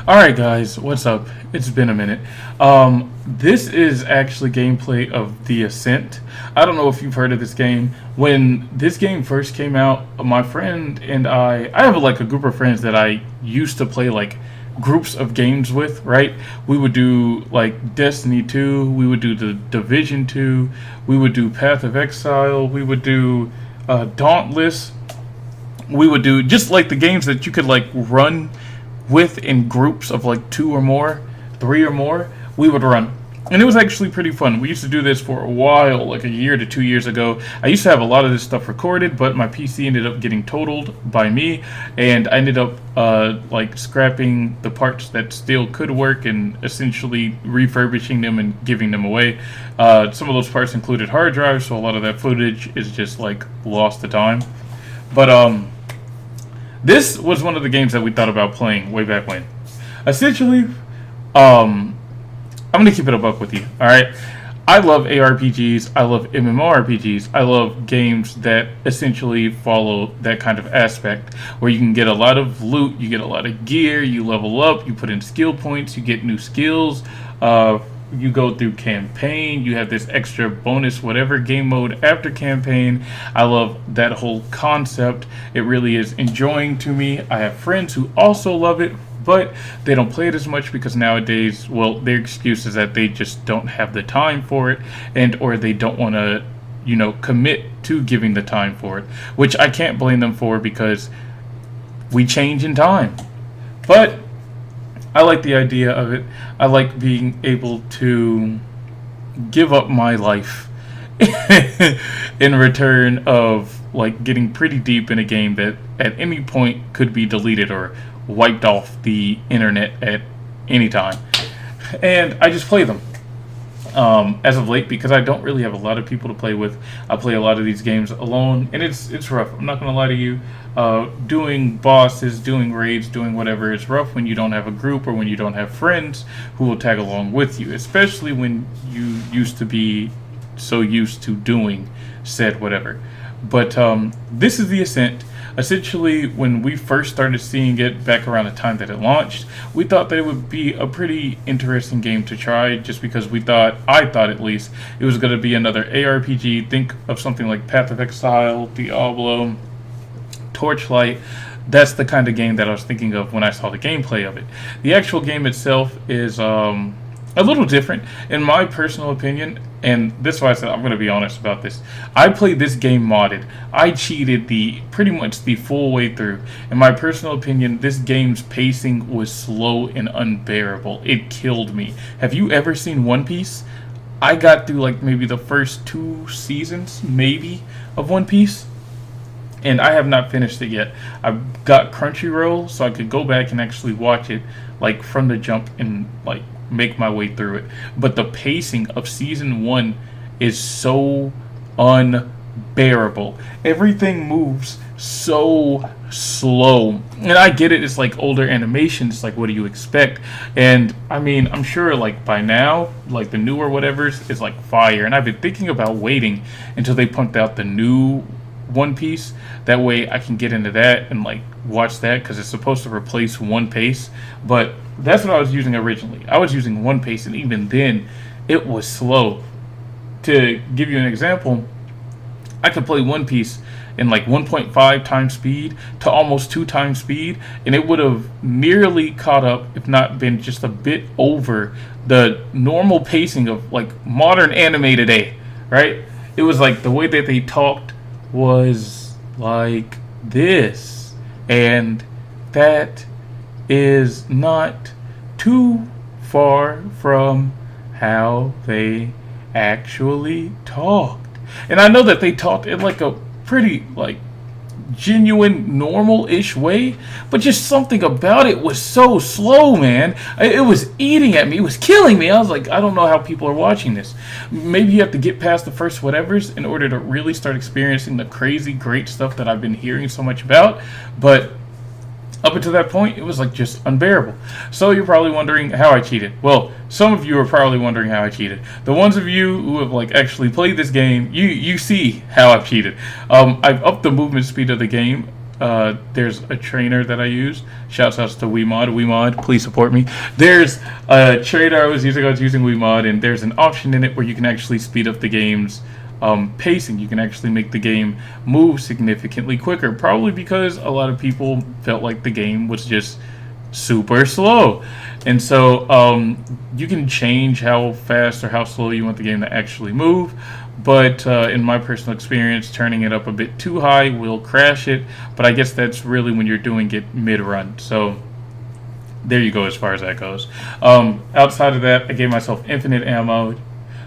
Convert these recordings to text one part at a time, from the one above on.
Alright guys, what's up? It's been a minute. This is actually gameplay of the Ascent. I don't know if you've heard of this game. When this game first came out, my friend and I have like a group of friends that I used to play like groups of games with, right? We would do like Destiny 2, we would do the Division 2, we would do Path of Exile, we would do Dauntless, we would do just like the games that you could like run with in groups of like two or more, three or more, we would run. And it was actually pretty fun. We used to do this for a while, like a year to 2 years ago. I used to have a lot of this stuff recorded, but my PC ended up getting totaled by me, and I ended up like scrapping the parts that still could work and essentially refurbishing them and giving them away. Some of those parts included hard drives, so a lot of that footage is just like lost to time. But this was one of the games that we thought about playing way back when. Essentially, I'm gonna keep it a buck with you. All right, I love ARPGs. I love MMORPGs. I love games that essentially follow that kind of aspect, where you can get a lot of loot, you get a lot of gear, you level up, you put in skill points, you get new skills. You go through campaign, you have this extra bonus whatever game mode after campaign. I love that whole concept. It really is enjoying to me. I have friends who also love it, but they don't play it as much because nowadays, well, their excuse is that they just don't have the time for it, and or they don't want to, commit to giving the time for it, which I can't blame them for because we change in time. But I like the idea of it. I like being able to give up my life in return of like getting pretty deep in a game that at any point could be deleted or wiped off the internet at any time. And I just play them. As of late, because I don't really have a lot of people to play with, I play a lot of these games alone, and it's rough. I'm not gonna lie to you. Doing bosses, doing raids, doing whatever is rough when you don't have a group or when you don't have friends who will tag along with you, especially when you used to be so used to doing said whatever. But this is the Ascent. Essentially, when we first started seeing it back around the time that it launched, we thought that it would be a pretty interesting game to try, just because I thought at least, it was going to be another ARPG. Think of something like Path of Exile, Diablo, Torchlight. That's the kind of game that I was thinking of when I saw the gameplay of it. The actual game itself is a little different, in my personal opinion, and this is why I said I'm going to be honest about this. I played this game modded. I cheated pretty much the full way through. In my personal opinion, this game's pacing was slow and unbearable. It killed me. Have you ever seen One Piece? I got through like maybe the first 2 seasons, maybe, of One Piece, and I have not finished it yet. I've got Crunchyroll, so I could go back and actually watch it like from the jump and like make my way through it. But the pacing of season 1 is so unbearable. Everything moves so slow, and I get it, it's like older animation, it's like what do you expect? And I mean, I'm sure like by now like the newer whatever's is like fire, and I've been thinking about waiting until they pumped out the new One Piece. That way I can get into that and like watch that, because it's supposed to replace One Piece. But that's what I was using originally. I was using One Piece, and even then it was slow. To give you an example, I could play One Piece in like 1.5 times speed to almost 2 times speed, and it would have nearly caught up, if not been just a bit over the normal pacing of like modern anime today, right? It was like the way that they talked was like this, and that is not too far from how they actually talked. And I know that they talked in like a pretty like genuine normal-ish way, but just something about it was so slow, man. It was eating at me. It was killing me. I was like, I don't know how people are watching this. Maybe you have to get past the first whatevers in order to really start experiencing the crazy great stuff that I've been hearing so much about. But up until that point, it was like just unbearable. So you're probably wondering how I cheated. Well, some of you are probably wondering how I cheated. The ones of you who have like actually played this game, you see how I've cheated. I've upped the movement speed of the game there's a trainer that I use. Shouts outs to WeMod. WeMod, please support me. There's a trainer I was using. I was using WeMod, and there's an option in it where you can actually speed up the game's pacing. You can actually make the game move significantly quicker. Probably because a lot of people felt like the game was just super slow. And so you can change how fast or how slow you want the game to actually move. But in my personal experience, turning it up a bit too high will crash it. But I guess that's really when you're doing it mid-run. So there you go as far as that goes. Outside of that, I gave myself infinite ammo.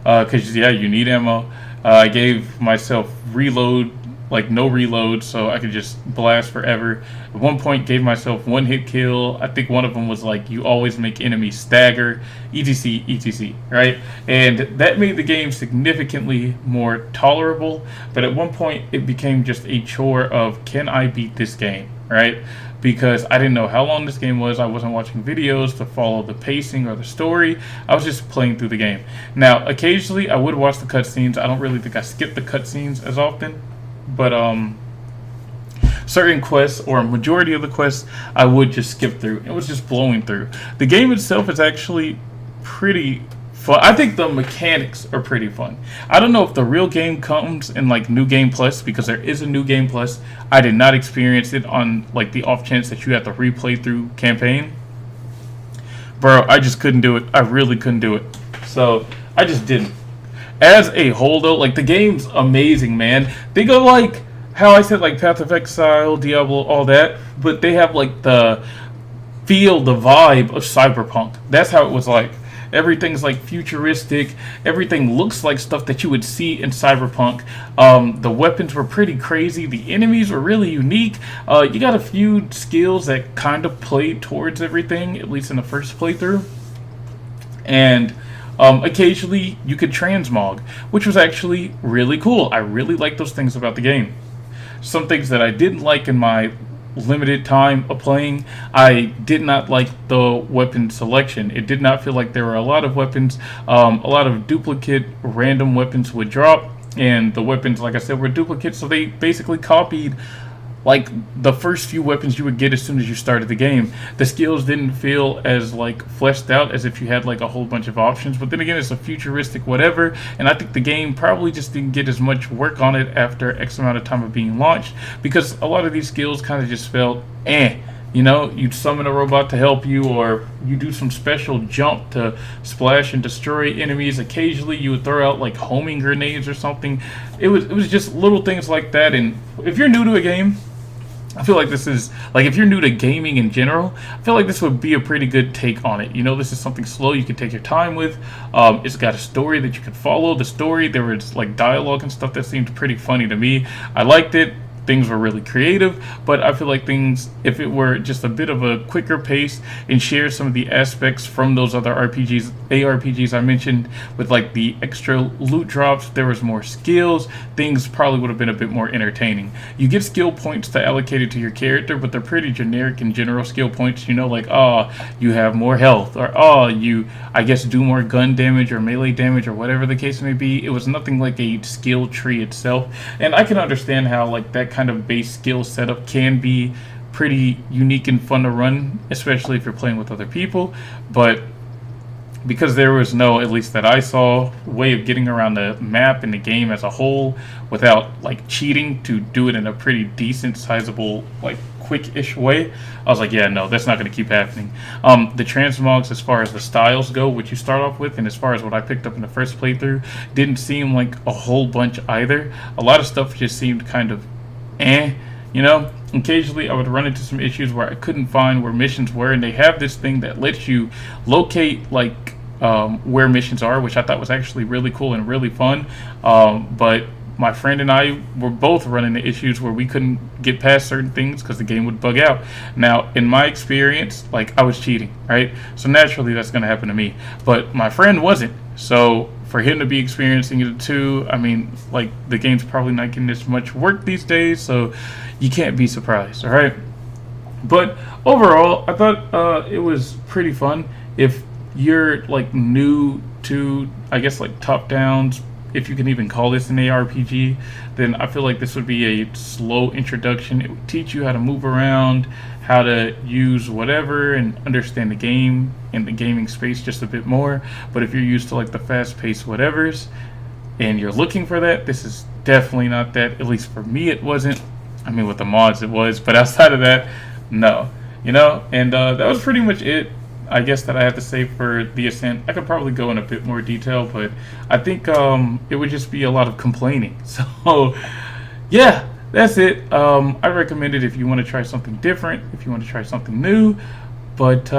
Because, yeah, you need ammo. I gave myself reload, like no reload, so I could just blast forever. At one point, gave myself one hit kill. I think one of them was like, you always make enemies stagger, etc, etc, right? And that made the game significantly more tolerable, but at one point, it became just a chore of, can I beat this game, right? Because I didn't know how long this game was. I wasn't watching videos to follow the pacing or the story. I was just playing through the game. Now, occasionally, I would watch the cutscenes. I don't really think I skip the cutscenes as often. But certain quests, or a majority of the quests, I would just skip through. It was just blowing through. The game itself is actually pretty fun. I think the mechanics are pretty fun. I don't know if the real game comes in like New Game Plus, because there is a New Game Plus. I did not experience it on like the off chance that you have to replay through campaign. Bro, I just couldn't do it. I really couldn't do it. So I just didn't. As a whole, though, like, the game's amazing, man. They go, like, how I said, like, Path of Exile, Diablo, all that, but they have, like, the feel, the vibe of Cyberpunk. That's how it was like. Everything's, like, futuristic. Everything looks like stuff that you would see in Cyberpunk. The weapons were pretty crazy. The enemies were really unique. You got a few skills that kind of played towards everything, at least in the first playthrough. And occasionally you could transmog, which was actually really cool. I really like those things about the game. Some things that I didn't like in my limited time of playing, I did not like the weapon selection. It did not feel like there were a lot of weapons. A lot of duplicate random weapons would drop, and the weapons, like I said, were duplicates, so they basically copied like the first few weapons you would get as soon as you started the game. The skills didn't feel as like fleshed out as if you had like a whole bunch of options, but then again, it's a futuristic whatever, and I think the game probably just didn't get as much work on it after X amount of time of being launched, because a lot of these skills kind of just felt you know, you'd summon a robot to help you, or you do some special jump to splash and destroy enemies. Occasionally you would throw out like homing grenades or something. It was just little things like that. And if you're new to a game, I feel like this is, like, if you're new to gaming in general, I feel like this would be a pretty good take on it. You know, this is something slow you can take your time with. It's got a story that you can follow. The story, there was, like, dialogue and stuff that seemed pretty funny to me. I liked it. Things were really creative, but I feel like things, if it were just a bit of a quicker pace and share some of the aspects from those other ARPGs I mentioned, with like the extra loot drops, there was more skills, things probably would have been a bit more entertaining. You get skill points to allocate it to your character, but they're pretty generic and general skill points, you know, like, you have more health, or you, I guess, do more gun damage or melee damage or whatever the case may be. It was nothing like a skill tree itself, and I can understand how like that kind of base skill setup can be pretty unique and fun to run, especially if you're playing with other people. But because there was no, at least that I saw, way of getting around the map and the game as a whole without like cheating to do it in a pretty decent, sizable, like quick-ish way, I was like, yeah, no, that's not going to keep happening. The transmogs, as far as the styles go, what you start off with, and as far as what I picked up in the first playthrough, didn't seem like a whole bunch either. A lot of stuff just seemed kind of you know. Occasionally I would run into some issues where I couldn't find where missions were, and they have this thing that lets you locate like where missions are, which I thought was actually really cool and really fun, but my friend and I were both running into issues where we couldn't get past certain things because the game would bug out. Now, in my experience, like, I was cheating, right? So naturally that's going to happen to me, but my friend wasn't. So for him to be experiencing it too, I mean, like, the game's probably not getting as much work these days, so you can't be surprised, all right? But overall, I thought it was pretty fun. If you're like new to, I guess, like top downs, if you can even call this an ARPG, then I feel like this would be a slow introduction. It would teach you how to move around, how to use whatever, and understand the game and the gaming space just a bit more. But if you're used to like the fast-paced whatevers, and you're looking for that, this is definitely not that. At least for me, it wasn't. I mean, with the mods, it was, but outside of that, no. And that was pretty much it, I guess, that I have to say for the Ascent. I could probably go in a bit more detail, but I think it would just be a lot of complaining. So, yeah, that's it. I recommend it if you want to try something different, if you want to try something new, but